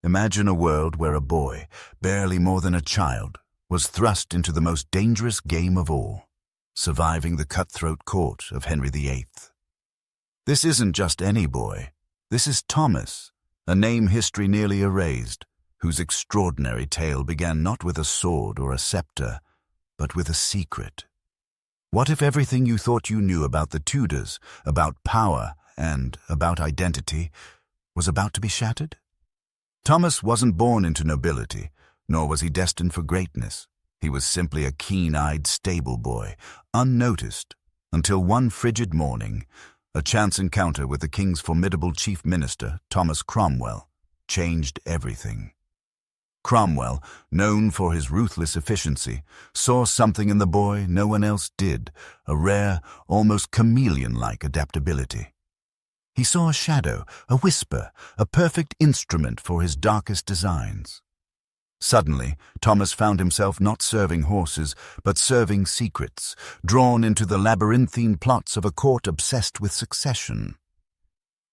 Imagine a world where a boy, barely more than a child, was thrust into the most dangerous game of all, surviving the cutthroat court of Henry VIII. This isn't just any boy. This is Thomas, a name history nearly erased, whose extraordinary tale began not with a sword or a scepter, but with a secret. What if everything you thought you knew about the Tudors, about power, and about identity, was about to be shattered? Thomas wasn't born into nobility, nor was he destined for greatness. He was simply a keen-eyed stable boy, unnoticed, until one frigid morning, a chance encounter with the king's formidable chief minister, Thomas Cromwell, changed everything. Cromwell, known for his ruthless efficiency, saw something in the boy no one else did, a rare, almost chameleon-like adaptability. He saw a shadow, a whisper, a perfect instrument for his darkest designs. Suddenly, Thomas found himself not serving horses, but serving secrets, drawn into the labyrinthine plots of a court obsessed with succession.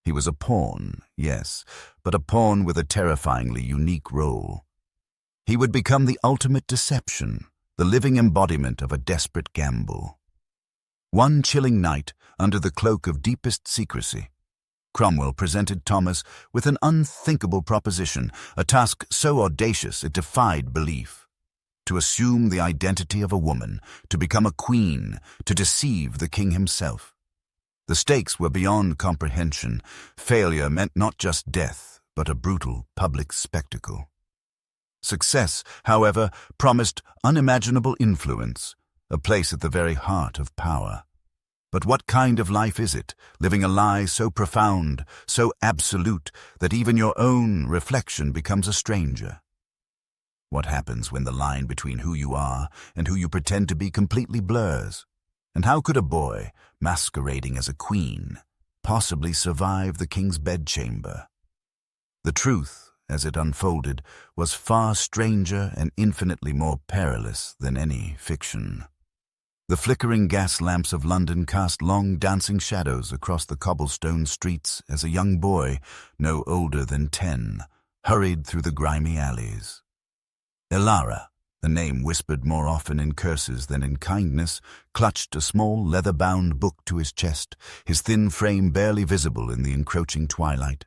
He was a pawn, yes, but a pawn with a terrifyingly unique role. He would become the ultimate deception, the living embodiment of a desperate gamble. One chilling night, under the cloak of deepest secrecy, Cromwell presented Thomas with an unthinkable proposition, a task so audacious it defied belief. To assume the identity of a woman, to become a queen, to deceive the king himself. The stakes were beyond comprehension. Failure meant not just death, but a brutal public spectacle. Success, however, promised unimaginable influence, a place at the very heart of power. But what kind of life is it, living a lie so profound, so absolute, that even your own reflection becomes a stranger? What happens when the line between who you are and who you pretend to be completely blurs? And how could a boy, masquerading as a queen, possibly survive the king's bedchamber? The truth, as it unfolded, was far stranger and infinitely more perilous than any fiction. The flickering gas lamps of London cast long dancing shadows across the cobblestone streets as a young boy, no older than 10, hurried through the grimy alleys. Elara, a name whispered more often in curses than in kindness, clutched a small leather-bound book to his chest, his thin frame barely visible in the encroaching twilight.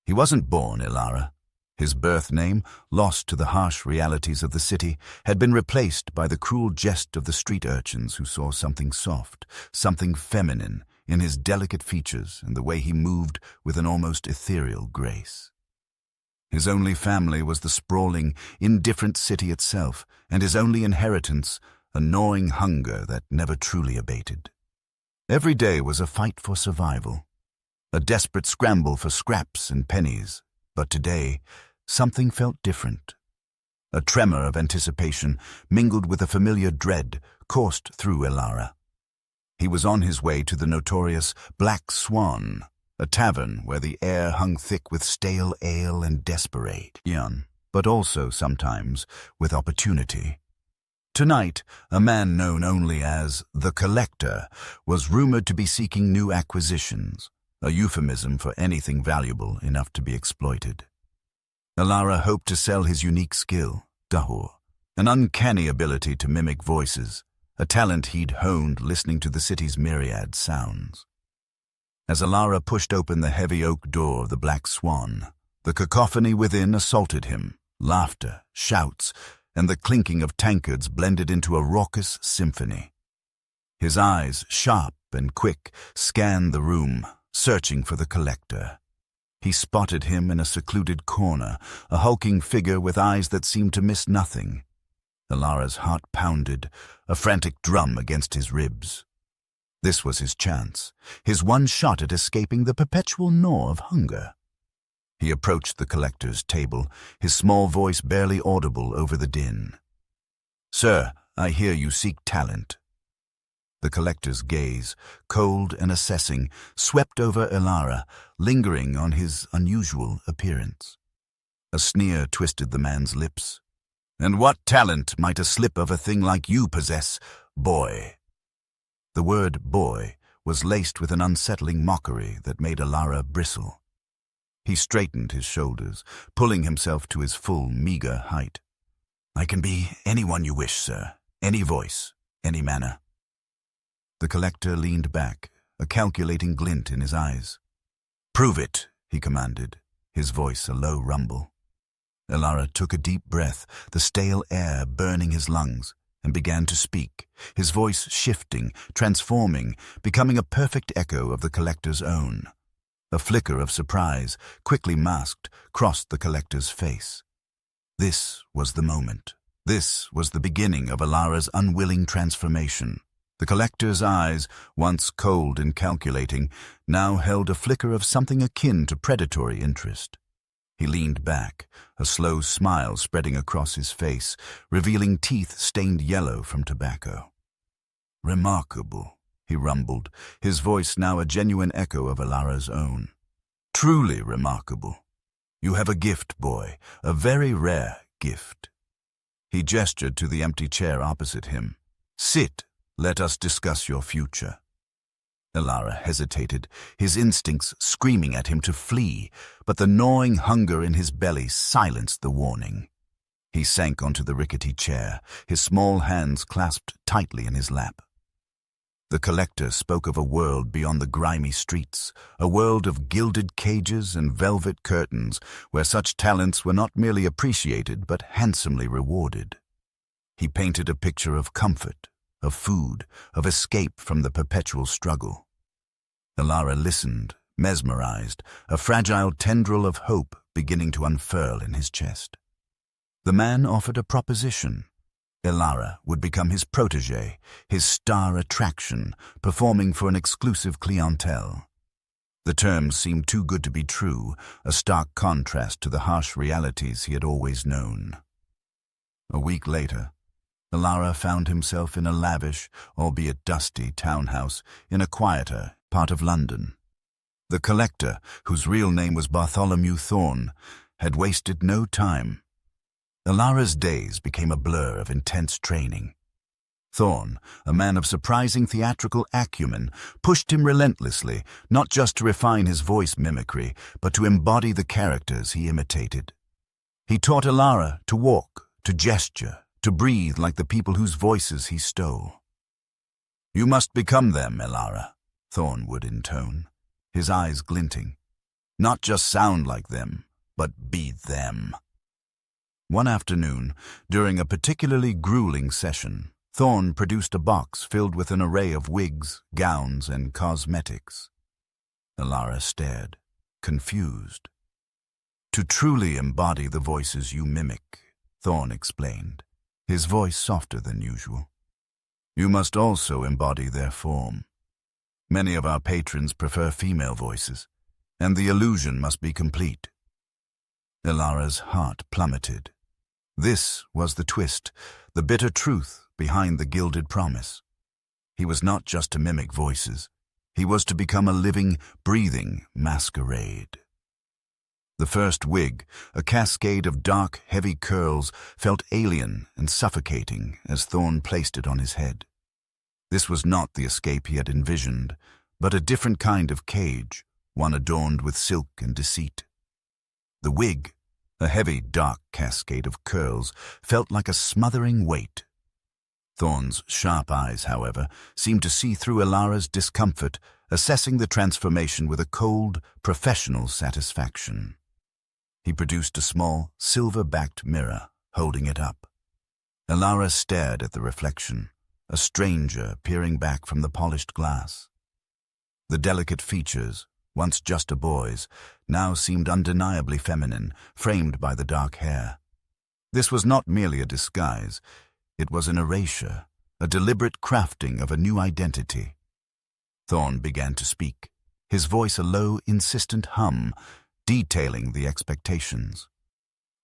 He wasn't born Elara. His birth name, lost to the harsh realities of the city, had been replaced by the cruel jest of the street urchins who saw something soft, something feminine, in his delicate features and the way he moved with an almost ethereal grace. His only family was the sprawling, indifferent city itself, and his only inheritance, a gnawing hunger that never truly abated. Every day was a fight for survival, a desperate scramble for scraps and pennies, but today, something felt different. A tremor of anticipation, mingled with a familiar dread, coursed through Elara. He was on his way to the notorious Black Swan, a tavern where the air hung thick with stale ale and desperation, but also sometimes with opportunity. Tonight, a man known only as the Collector was rumored to be seeking new acquisitions, a euphemism for anything valuable enough to be exploited. Elara hoped to sell his unique skill, Dahur, an uncanny ability to mimic voices, a talent he'd honed listening to the city's myriad sounds. As Elara pushed open the heavy oak door of the Black Swan, the cacophony within assaulted him. Laughter, shouts, and the clinking of tankards blended into a raucous symphony. His eyes, sharp and quick, scanned the room, searching for the Collector. He spotted him in a secluded corner, a hulking figure with eyes that seemed to miss nothing. Elara's heart pounded, a frantic drum against his ribs. This was his chance, his one shot at escaping the perpetual gnaw of hunger. He approached the Collector's table, his small voice barely audible over the din. "Sir, I hear you seek talent." The Collector's gaze, cold and assessing, swept over Elara, lingering on his unusual appearance. A sneer twisted the man's lips. "And what talent might a slip of a thing like you possess, boy?" The word boy was laced with an unsettling mockery that made Elara bristle. He straightened his shoulders, pulling himself to his full, meager height. "I can be anyone you wish, sir. Any voice, any manner." The collector leaned back, a calculating glint in his eyes. "Prove it," he commanded, his voice a low rumble. Elara took a deep breath, the stale air burning his lungs, and began to speak, his voice shifting, transforming, becoming a perfect echo of the collector's own. A flicker of surprise, quickly masked, crossed the collector's face. This was the moment. This was the beginning of Elara's unwilling transformation. The collector's eyes, once cold and calculating, now held a flicker of something akin to predatory interest. He leaned back, a slow smile spreading across his face, revealing teeth stained yellow from tobacco. "Remarkable," he rumbled, his voice now a genuine echo of Elara's own. "Truly remarkable. You have a gift, boy, a very rare gift." He gestured to the empty chair opposite him. "Sit, let us discuss your future." Elara hesitated, his instincts screaming at him to flee, but the gnawing hunger in his belly silenced the warning. He sank onto the rickety chair, his small hands clasped tightly in his lap. The collector spoke of a world beyond the grimy streets, a world of gilded cages and velvet curtains, where such talents were not merely appreciated but handsomely rewarded. He painted a picture of comfort, of food, of escape from the perpetual struggle. Elara listened, mesmerized, a fragile tendril of hope beginning to unfurl in his chest. The man offered a proposition. Elara would become his protégé, his star attraction, performing for an exclusive clientele. The terms seemed too good to be true, a stark contrast to the harsh realities he had always known. A week later, Elara found himself in a lavish, albeit dusty, townhouse in a quieter part of London. The collector, whose real name was Bartholomew Thorne, had wasted no time. Elara's days became a blur of intense training. Thorne, a man of surprising theatrical acumen, pushed him relentlessly, not just to refine his voice mimicry, but to embody the characters he imitated. He taught Elara to walk, to gesture, to breathe like the people whose voices he stole. "You must become them, Elara," Thorne would intone, his eyes glinting. "Not just sound like them, but be them." One afternoon, during a particularly grueling session, Thorne produced a box filled with an array of wigs, gowns, and cosmetics. Elara stared, confused. "To truly embody the voices you mimic," Thorne explained, his voice softer than usual, "you must also embody their form. Many of our patrons prefer female voices, and the illusion must be complete." Elara's heart plummeted. This was the twist, the bitter truth behind the gilded promise. He was not just to mimic voices. He was to become a living, breathing masquerade. The first wig, a cascade of dark, heavy curls, felt alien and suffocating as Thorne placed it on his head. This was not the escape he had envisioned, but a different kind of cage, one adorned with silk and deceit. The wig, a heavy, dark cascade of curls, felt like a smothering weight. Thorne's sharp eyes, however, seemed to see through Elara's discomfort, assessing the transformation with a cold, professional satisfaction. He produced a small, silver-backed mirror, holding it up. Elara stared at the reflection, a stranger peering back from the polished glass. The delicate features, once just a boy's, now seemed undeniably feminine, framed by the dark hair. This was not merely a disguise. It was an erasure, a deliberate crafting of a new identity. Thorne began to speak, his voice a low, insistent hum, detailing the expectations.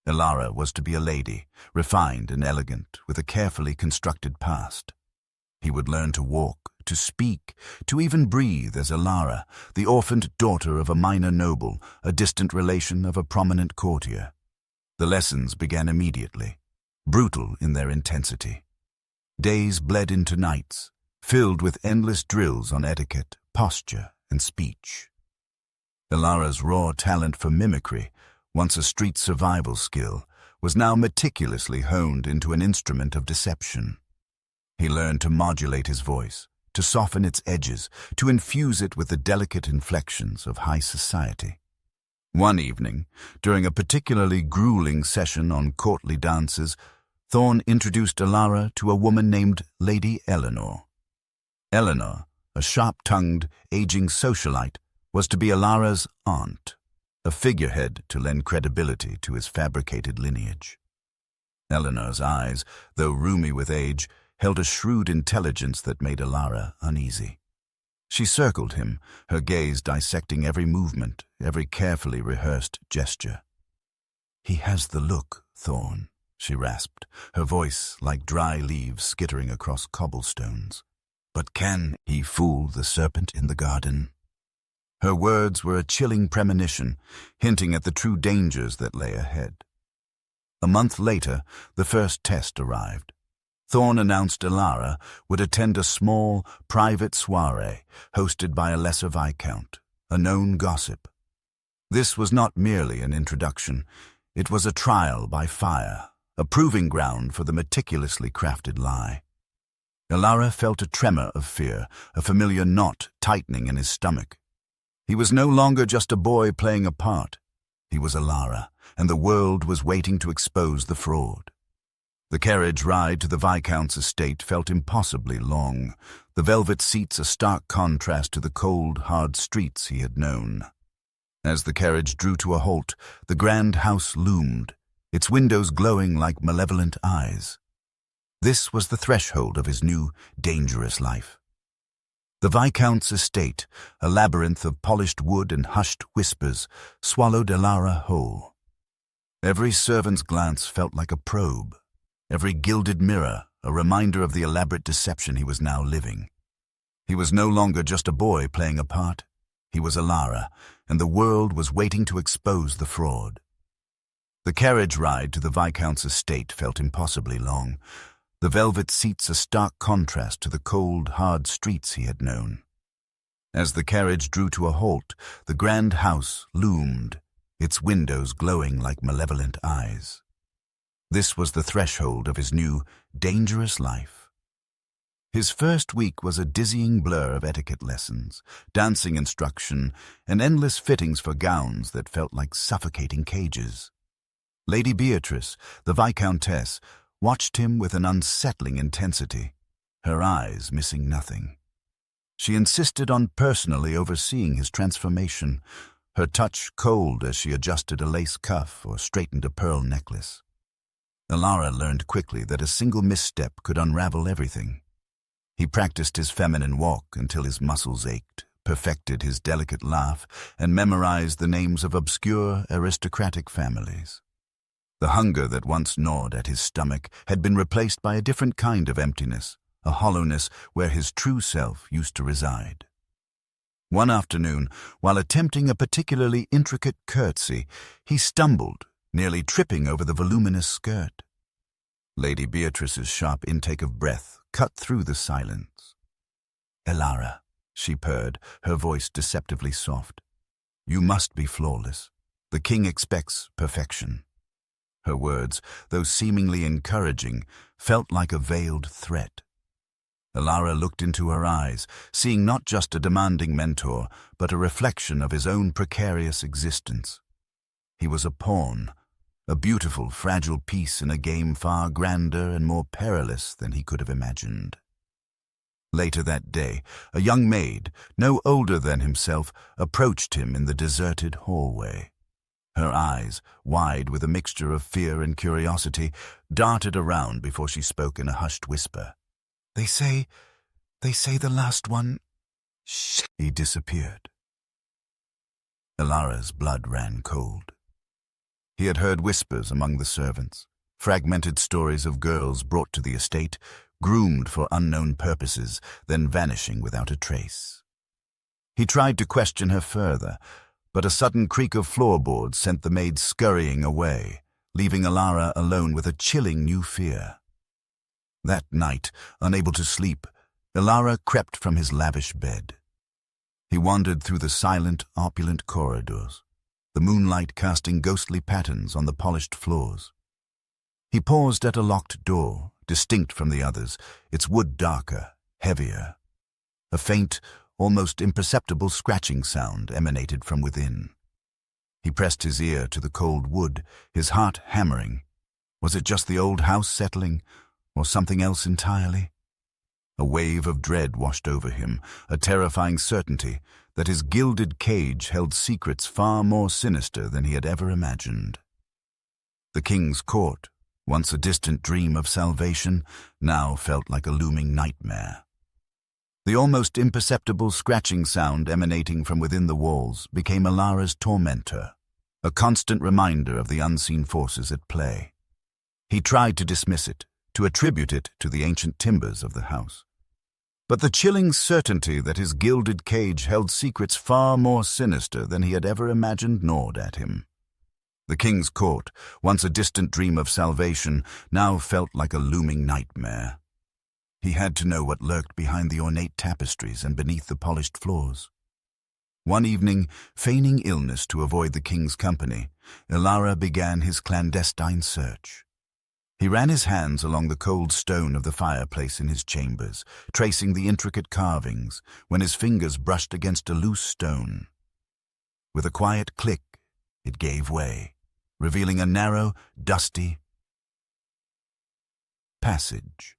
Elara was to be a lady, refined and elegant, with a carefully constructed past. He would learn to walk, to speak, to even breathe as Elara, the orphaned daughter of a minor noble, a distant relation of a prominent courtier. The lessons began immediately, brutal in their intensity. Days bled into nights, filled with endless drills on etiquette, posture, and speech. Elara's raw talent for mimicry, once a street survival skill, was now meticulously honed into an instrument of deception. He learned to modulate his voice, to soften its edges, to infuse it with the delicate inflections of high society. One evening, during a particularly grueling session on courtly dances, Thorne introduced Elara to a woman named Lady Eleanor. Eleanor, a sharp-tongued, aging socialite, was to be Elara's aunt, a figurehead to lend credibility to his fabricated lineage. Eleanor's eyes, though rheumy with age, held a shrewd intelligence that made Elara uneasy. She circled him, her gaze dissecting every movement, every carefully rehearsed gesture. "He has the look, Thorne," she rasped, her voice like dry leaves skittering across cobblestones. "But can he fool the serpent in the garden?" Her words were a chilling premonition, hinting at the true dangers that lay ahead. A month later, the first test arrived. Thorne announced Elara would attend a small, private soiree hosted by a lesser viscount, a known gossip. This was not merely an introduction. It was a trial by fire, a proving ground for the meticulously crafted lie. Elara felt a tremor of fear, a familiar knot tightening in his stomach. He was no longer just a boy playing a part. He was Elara, and the world was waiting to expose the fraud. The carriage ride to the Viscount's estate felt impossibly long, the velvet seats a stark contrast to the cold, hard streets he had known. As the carriage drew to a halt, the grand house loomed, its windows glowing like malevolent eyes. This was the threshold of his new, dangerous life. The Viscount's estate, a labyrinth of polished wood and hushed whispers, swallowed Elara whole. Every servant's glance felt like a probe. Every gilded mirror, a reminder of the elaborate deception he was now living. He was no longer just a boy playing a part. He was Elara, and the world was waiting to expose the fraud. The carriage ride to the Viscount's estate felt impossibly long, the velvet seats a stark contrast to the cold, hard streets he had known. As the carriage drew to a halt, the grand house loomed, its windows glowing like malevolent eyes. This was the threshold of his new, dangerous life. His first week was a dizzying blur of etiquette lessons, dancing instruction, and endless fittings for gowns that felt like suffocating cages. Lady Beatrice, the Viscountess, watched him with an unsettling intensity, her eyes missing nothing. She insisted on personally overseeing his transformation, her touch cold as she adjusted a lace cuff or straightened a pearl necklace. Elara learned quickly that a single misstep could unravel everything. He practiced his feminine walk until his muscles ached, perfected his delicate laugh, and memorized the names of obscure aristocratic families. The hunger that once gnawed at his stomach had been replaced by a different kind of emptiness, a hollowness where his true self used to reside. One afternoon, while attempting a particularly intricate curtsy, he stumbled, nearly tripping over the voluminous skirt. Lady Beatrice's sharp intake of breath cut through the silence. "Elara," she purred, her voice deceptively soft. "You must be flawless. The king expects perfection." Her words, though seemingly encouraging, felt like a veiled threat. Elara looked into her eyes, seeing not just a demanding mentor, but a reflection of his own precarious existence. He was a pawn, a beautiful, fragile piece in a game far grander and more perilous than he could have imagined. Later that day, a young maid, no older than himself, approached him in the deserted hallway. Her eyes, wide with a mixture of fear and curiosity, darted around before she spoke in a hushed whisper. They say the last one..." Shh! He disappeared. Elara's blood ran cold. He had heard whispers among the servants, fragmented stories of girls brought to the estate, groomed for unknown purposes, then vanishing without a trace. He tried to question her further, but a sudden creak of floorboards sent the maid scurrying away, leaving Elara alone with a chilling new fear. That night, unable to sleep, Elara crept from his lavish bed. He wandered through the silent, opulent corridors, the moonlight casting ghostly patterns on the polished floors. He paused at a locked door, distinct from the others, its wood darker, heavier. A faint, almost imperceptible scratching sound emanated from within. He pressed his ear to the cold wood, his heart hammering. Was it just the old house settling, or something else entirely? A wave of dread washed over him, a terrifying certainty that his gilded cage held secrets far more sinister than he had ever imagined. The king's court, once a distant dream of salvation, now felt like a looming nightmare. The almost imperceptible scratching sound emanating from within the walls became Elara's tormentor, a constant reminder of the unseen forces at play. He tried to dismiss it, to attribute it to the ancient timbers of the house. But the chilling certainty that his gilded cage held secrets far more sinister than he had ever imagined gnawed at him. The king's court, once a distant dream of salvation, now felt like a looming nightmare. He had to know what lurked behind the ornate tapestries and beneath the polished floors. One evening, feigning illness to avoid the king's company, Elara began his clandestine search. He ran his hands along the cold stone of the fireplace in his chambers, tracing the intricate carvings, when his fingers brushed against a loose stone. With a quiet click, it gave way, revealing a narrow, dusty passage.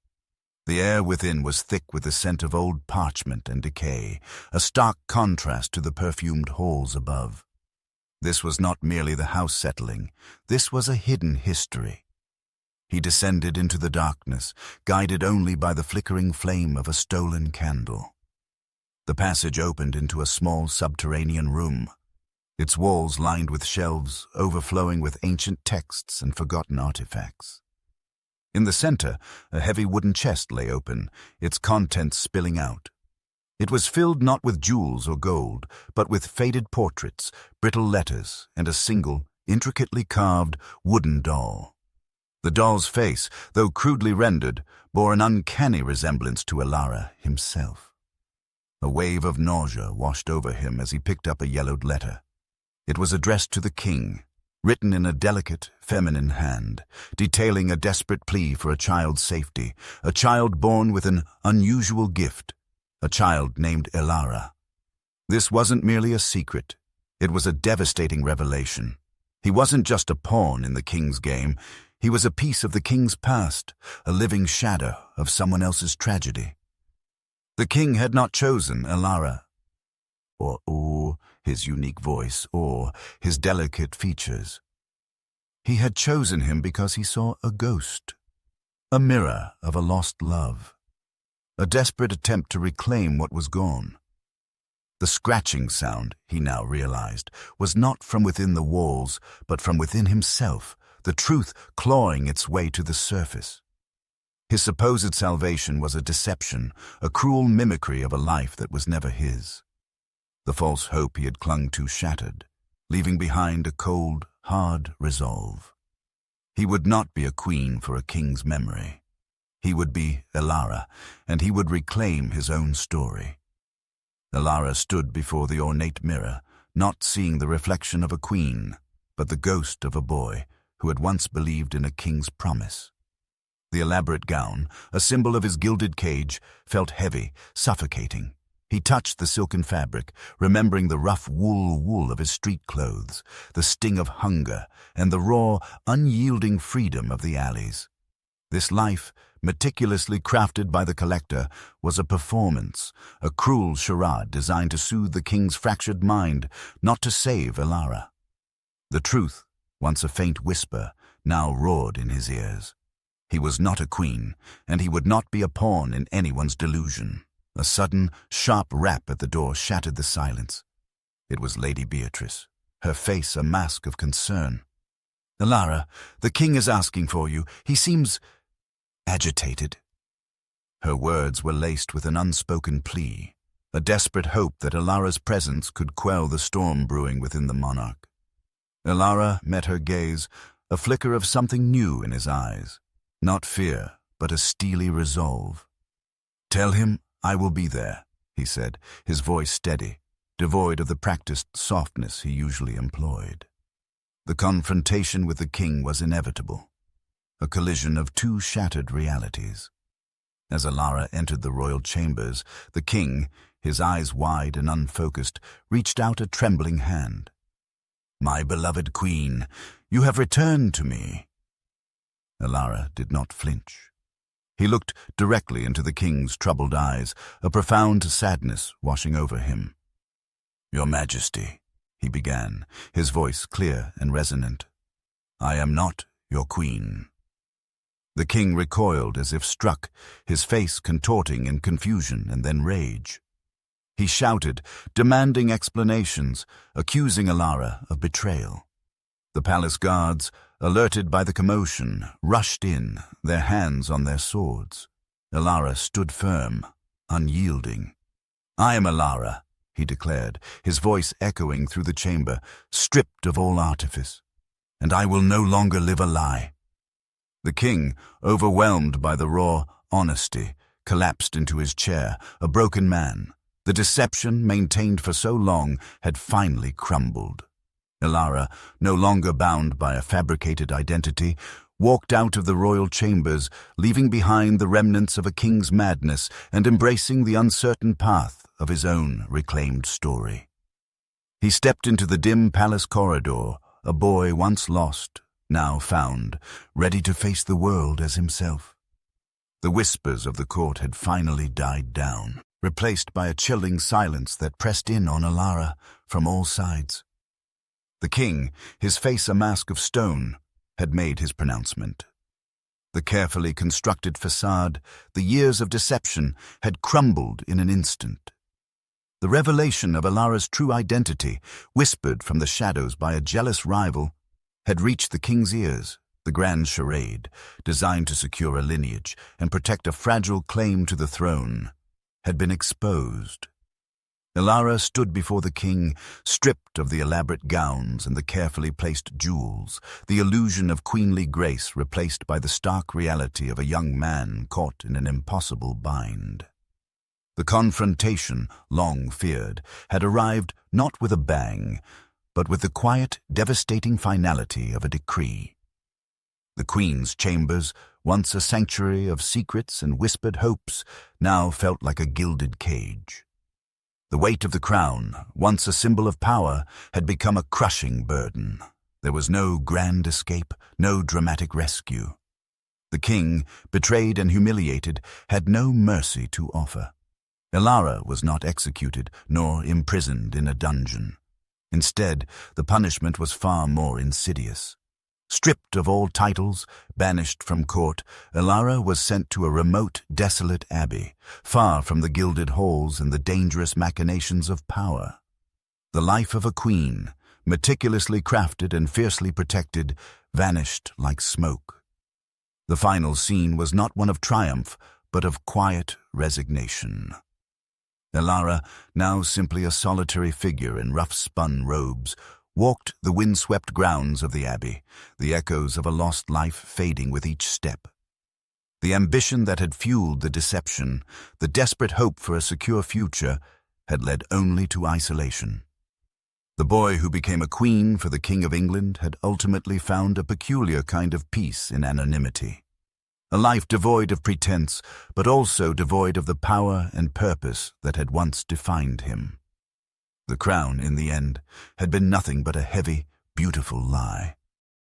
The air within was thick with the scent of old parchment and decay, a stark contrast to the perfumed halls above. This was not merely the house settling, this was a hidden history. He descended into the darkness, guided only by the flickering flame of a stolen candle. The passage opened into a small subterranean room, its walls lined with shelves overflowing with ancient texts and forgotten artifacts. In the center, a heavy wooden chest lay open, its contents spilling out. It was filled not with jewels or gold, but with faded portraits, brittle letters, and a single, intricately carved, wooden doll. The doll's face, though crudely rendered, bore an uncanny resemblance to Elara himself. A wave of nausea washed over him as he picked up a yellowed letter. It was addressed to the king, written in a delicate, feminine hand, detailing a desperate plea for a child's safety, a child born with an unusual gift, a child named Elara. This wasn't merely a secret. It was a devastating revelation. He wasn't just a pawn in the king's game. He was a piece of the king's past, a living shadow of someone else's tragedy. The king had not chosen Elara, or his unique voice, or his delicate features. He had chosen him because he saw a ghost, a mirror of a lost love, a desperate attempt to reclaim what was gone. The scratching sound, he now realized, was not from within the walls, but from within himself, the truth clawing its way to the surface. His supposed salvation was a deception, a cruel mimicry of a life that was never his. The false hope he had clung to shattered, leaving behind a cold, hard resolve. He would not be a queen for a king's memory. He would be Elara, and he would reclaim his own story. Elara stood before the ornate mirror, not seeing the reflection of a queen, but the ghost of a boy who had once believed in a king's promise. The elaborate gown, a symbol of his gilded cage, felt heavy, suffocating. He touched the silken fabric, remembering the rough wool of his street clothes, the sting of hunger, and the raw, unyielding freedom of the alleys. This life, meticulously crafted by the collector, was a performance, a cruel charade designed to soothe the king's fractured mind, not to save Elara. The truth, once a faint whisper, now roared in his ears. He was not a queen, and he would not be a pawn in anyone's delusion. A sudden, sharp rap at the door shattered the silence. It was Lady Beatrice, her face a mask of concern. "Elara, the king is asking for you. He seems agitated." Her words were laced with an unspoken plea, a desperate hope that Elara's presence could quell the storm brewing within the monarch. Elara met her gaze, a flicker of something new in his eyes, not fear, but a steely resolve. "Tell him I will be there," he said, his voice steady. devoid of the practiced softness he usually employed. The confrontation with the king was inevitable, a collision of two shattered realities. As Elara entered the royal chambers, the king, his eyes wide and unfocused, reached out a trembling hand. "My beloved queen, you have returned to me." Elara did not flinch. He looked directly into the king's troubled eyes, a profound sadness washing over him. "Your Majesty," he began, his voice clear and resonant, "I am not your queen." The king recoiled as if struck, his face contorting in confusion and then rage. He shouted, demanding explanations, accusing Elara of betrayal. The palace guards, alerted by the commotion, rushed in, their hands on their swords. Elara stood firm, unyielding. "I am Elara," he declared, his voice echoing through the chamber, stripped of all artifice, "and I will no longer live a lie." The king, overwhelmed by the raw honesty, collapsed into his chair, a broken man. The deception, maintained for so long, had finally crumbled. Elara, no longer bound by a fabricated identity, walked out of the royal chambers, leaving behind the remnants of a king's madness and embracing the uncertain path of his own reclaimed story. He stepped into the dim palace corridor, a boy once lost, now found, ready to face the world as himself. The whispers of the court had finally died down, replaced by a chilling silence that pressed in on Elara from all sides. The king, his face a mask of stone, had made his pronouncement. The carefully constructed facade, the years of deception, had crumbled in an instant. The revelation of Elara's true identity, whispered from the shadows by a jealous rival, had reached the king's ears. The grand charade, designed to secure a lineage and protect a fragile claim to the throne, had been exposed. Elara stood before the king, stripped of the elaborate gowns and the carefully placed jewels, the illusion of queenly grace replaced by the stark reality of a young man caught in an impossible bind. The confrontation, long feared, had arrived not with a bang, but with the quiet, devastating finality of a decree. The queen's chambers, once a sanctuary of secrets and whispered hopes, now felt like a gilded cage. The weight of the crown, once a symbol of power, had become a crushing burden. There was no grand escape, no dramatic rescue. The king, betrayed and humiliated, had no mercy to offer. Elara was not executed, nor imprisoned in a dungeon. Instead, the punishment was far more insidious. Stripped of all titles, banished from court, Elara was sent to a remote, desolate abbey, far from the gilded halls and the dangerous machinations of power. The life of a queen, meticulously crafted and fiercely protected, vanished like smoke. The final scene was not one of triumph, but of quiet resignation. Elara, now simply a solitary figure in rough-spun robes, walked the windswept grounds of the abbey, the echoes of a lost life fading with each step. The ambition that had fueled the deception, the desperate hope for a secure future, had led only to isolation. The boy who became a queen for the King of England had ultimately found a peculiar kind of peace in anonymity. A life devoid of pretense, but also devoid of the power and purpose that had once defined him. The crown, in the end, had been nothing but a heavy, beautiful lie.